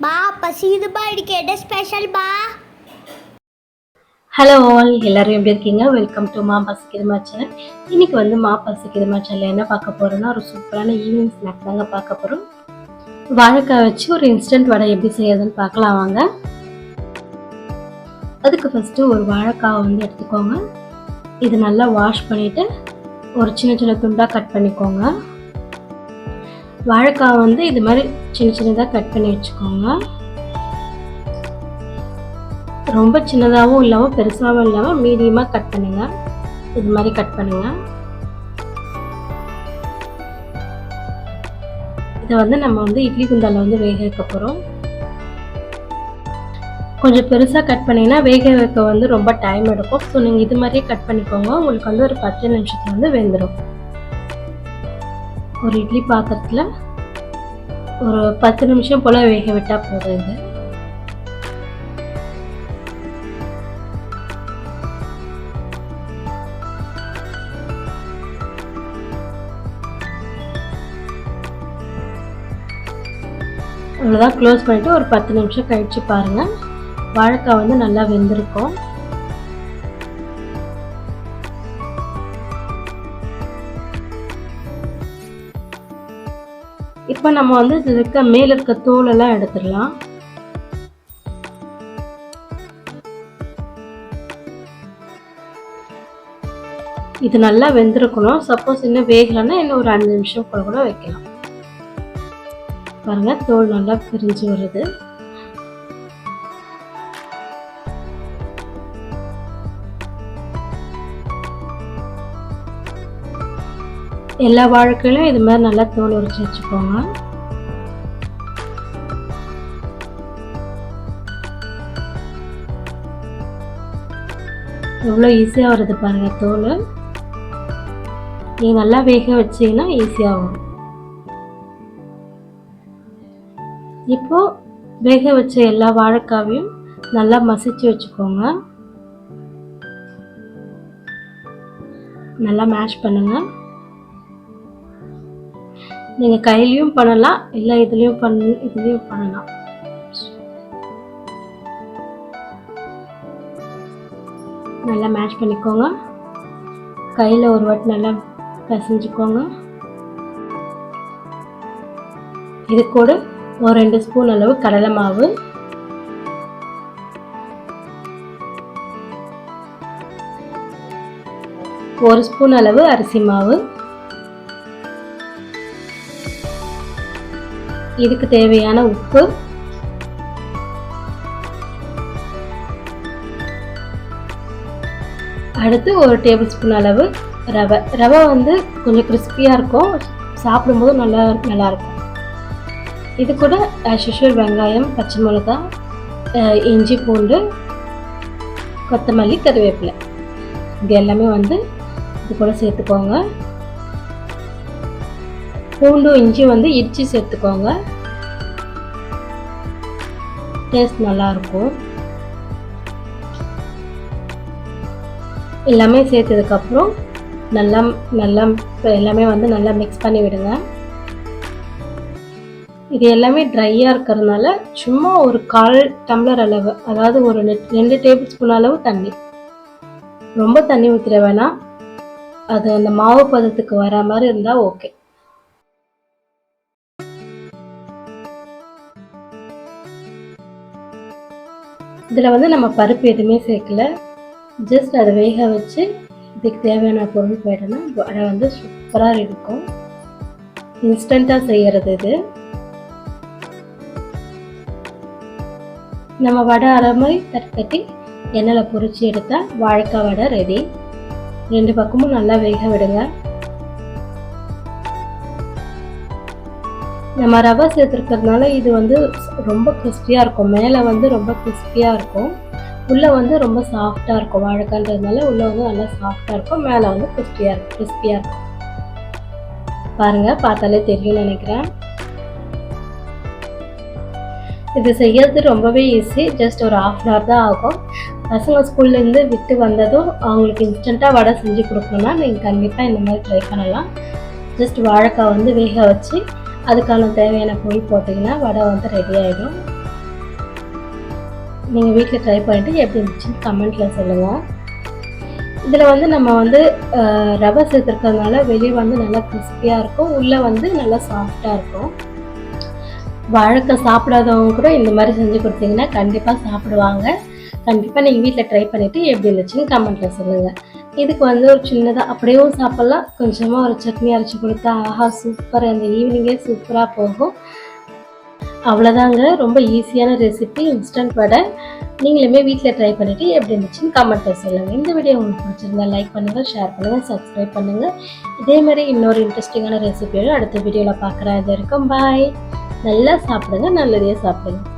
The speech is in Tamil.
பா பசிக்குதுபா. இன்னைக்கு என்ன ஸ்பெஷல் பா? ஹலோ ஆல், எல்லாரும் எப்படி இருக்கீங்க? வெல்கம் டு மா பசிக்குதுமா சேனல். இன்னைக்கு வந்து மா பசிக்குதுமா சேனல் என்ன பார்க்க போறோம்னா, ஒரு சூப்பரான ஈவினிங் ஸ்நாக் தாங்க பார்க்க போறோம். வாழைக்காய் வச்சு ஒரு இன்ஸ்டன்ட் வடை எப்படி செய்யறதுன்னு பார்க்கலாம் வாங்க. அதுக்கு ஃபர்ஸ்ட் ஒரு வாழைக்காய் வந்து எடுத்துக்கோங்க. இது நல்லா வாஷ் பண்ணிட்டு ஒரு சின்ன சின்ன துண்டா கட் பண்ணிக்கோங்க. வாழைக்காய் வந்து இது மாதிரி சின்ன சின்னதாக கட் பண்ணி வச்சுக்கோங்க. ரொம்ப சின்னதாகவும் இல்லாமல் பெருசாகவும் இல்லாமல் மீடியமாக கட் பண்ணுங்க. இது மாதிரி கட் பண்ணுங்க. இதை வந்து நம்ம வந்து இட்லி குண்டால வந்து வேக வைக்க போகிறோம். கொஞ்சம் பெருசாக கட் பண்ணிங்கன்னா வேக வைக்க வந்து ரொம்ப டைம் எடுக்கும். ஸோ நீங்கள் இது மாதிரியே கட் பண்ணிக்கோங்க. உங்களுக்கு வந்து ஒரு 10 நிமிஷத்துல வந்து வெந்துடும். ஒரு இட்லி பாத்திரத்தில் ஒரு 10 நிமிஷம் போல் வேக விட்டால் போதும். இது அவ்வளோதான். க்ளோஸ் பண்ணிவிட்டு ஒரு 10 நிமிஷம் கழித்து பாருங்கள். வாழைக்காய் வந்து நல்லா வெந்திருக்கும். இப்போ நம்ம வந்து இது இருக்க மேலே இருக்க தோலெல்லாம் எடுத்துடலாம். இது நல்லா வெந்திருக்கணும். சப்போஸ் இன்னும் வேகலைன்னா இன்னும் ஒரு 5 நிமிஷம் கூட வைக்கலாம். பாருங்க, தோல் நல்லா பிரிஞ்சு வருது. எல்லா வாழைக்காயிலும் இது மாதிரி நல்லா தோல் உரிச்சு வச்சுக்கோங்க. எவ்வளோ ஈஸியாக வருது பாருங்க தோல். நீங்கள் நல்லா வேக வச்சீங்கன்னா ஈஸியாக வரும். இப்போ வேக வச்ச எல்லா வாழைக்காவையும் நல்லா மசிச்சு வச்சுக்கோங்க. நல்லா மேஷ் பண்ணுங்க. நீங்கள் கையிலையும் பண்ணலாம், இல்லை இதுலேயும் பண்ணலாம். நல்லா மேஷ் பண்ணிக்கோங்க. கையில் ஒரு வாட்டி நல்லா பிசைஞ்சுக்கோங்க. இது கூட ஒரு 2 ஸ்பூன் அளவு கடலை மாவு, ஒரு ஸ்பூன் அளவு அரிசி மாவு, இதுக்கு தேவையான உப்பு, அடுத்து ஒரு டேபிள் ஸ்பூன் அளவு ரவை. ரவை வந்து கொஞ்சம் கிறிஸ்பியாக இருக்கும், சாப்பிடும்போது நல்லா இருக்கும். இது கூட ஆஸ் யூஷுவல் வெங்காயம், பச்சை மிளகாய், இஞ்சி, பூண்டு, கொத்தமல்லி, கருவேப்பிலை, இது எல்லாமே வந்து இது கூட சேர்த்துக்கோங்க. பூண்டு இஞ்சி வந்து இடித்து சேர்த்துக்கோங்க. டேஸ்ட் நல்லாயிருக்கும். எல்லாமே சேர்த்ததுக்கப்புறம் நல்லா எல்லாமே வந்து நல்லா மிக்ஸ் பண்ணி விடுங்க. இது எல்லாமே ட்ரையாக இருக்கிறதுனால சும்மா ஒரு 1/4 டம்ளர் அளவு, அதாவது ஒரு 2 டேபிள் ஸ்பூன் அளவு தண்ணி, ரொம்ப தண்ணி ஊற்றிட வேணாம். அது அந்த மாவு பதத்துக்கு வர மாதிரி இருந்தால் ஓகே. இதில் வந்து நம்ம பருப்பு எதுவுமே சேர்க்கல. ஜஸ்ட் அதை வேக வச்சு இதுக்கு தேவையான பொருள் போயிட்டோன்னா வடை வந்து சூப்பராக இருக்கும். இன்ஸ்டண்ட்டாக செய்கிறது இது. நம்ம வடை அரை மாதிரி தட்டி எண்ணெயில் பொரிச்சு எடுத்தால் வாழைக்காய் வடை ரெடி. 2 பக்கமும் நல்லா வேக விடுங்க. நம்ம ரவை சேர்த்துருக்கிறதுனால இது வந்து ரொம்ப கிறிஸ்பியாக இருக்கும். மேலே வந்து ரொம்ப கிறிஸ்பியாக இருக்கும், உள்ளே வந்து ரொம்ப சாஃப்டாக இருக்கும். வாழைக்காய்ன்றதுனால உள்ளே வந்து நல்லா சாஃப்டாக இருக்கும், மேலே வந்து கிறிஸ்பியாக இருக்கும். பாருங்கள், பார்த்தாலே தெரியும்னு நினைக்கிறேன். இது செய்யறது ரொம்பவே ஈஸி. ஜஸ்ட் ஒரு 1/2 hour தான் ஆகும். பசங்க ஸ்கூல்லேருந்து விட்டு வந்ததும் அவங்களுக்கு இன்ஸ்டண்ட்டாக வடை செஞ்சு கொடுக்கணுன்னா நீங்கள் கண்டிப்பாக இந்த மாதிரி ட்ரை பண்ணலாம். ஜஸ்ட் வாழைக்காய் வந்து வேக வச்சு அதுக்கான தேவையான பொருள் போட்டிங்கன்னா வடை வந்து ரெடி ஆகிடும். நீங்கள் வீட்டில் ட்ரை பண்ணிவிட்டு எப்படி இருந்துச்சுன்னு கமெண்ட்டில் சொல்லுங்கள். இதில் வந்து நம்ம வந்து ரவை சேர்த்துருக்கிறதுனால வெளியே வந்து நல்லா கிறிஸ்பியாக இருக்கும், உள்ளே வந்து நல்லா சாஃப்டாக இருக்கும். வாழைக்காய் சாப்பிடாதவங்க கூட இந்த மாதிரி செஞ்சு கொடுத்தீங்கன்னா கண்டிப்பாக சாப்பிடுவாங்க. கண்டிப்பாக நீங்கள் வீட்டில் ட்ரை பண்ணிவிட்டு எப்படி இருந்துச்சுன்னு கமெண்ட்டில் சொல்லுங்கள். இதுக்கு வந்து ஒரு சின்னதாக அப்படியும் சாப்பிட்லாம், கொஞ்சமாக ஒரு சட்னி அரைச்சி கொடுத்தா ஆஹா சூப்பர், அந்த ஈவினிங்கே சூப்பராக போகும். அவ்வளோதாங்க, ரொம்ப ஈஸியான ரெசிபி இன்ஸ்டன்ட் வடை. நீங்களுமே வீட்டில் ட்ரை பண்ணிவிட்டு எப்படி இருந்துச்சுன்னு கமெண்ட்டில் சொல்லுங்கள். இந்த வீடியோ உங்களுக்கு பிடிச்சிருந்தா லைக் பண்ணுங்கள், ஷேர் பண்ணுங்கள், சப்ஸ்கிரைப் பண்ணுங்கள். இதே மாதிரி இன்னொரு இன்ட்ரெஸ்டிங்கான ரெசிபியோட அடுத்த வீடியோவில் பார்க்குறேன். இது வரைக்கும் பாய். நல்லா சாப்பிடுங்க, நல்லதையே சாப்பிடுங்க.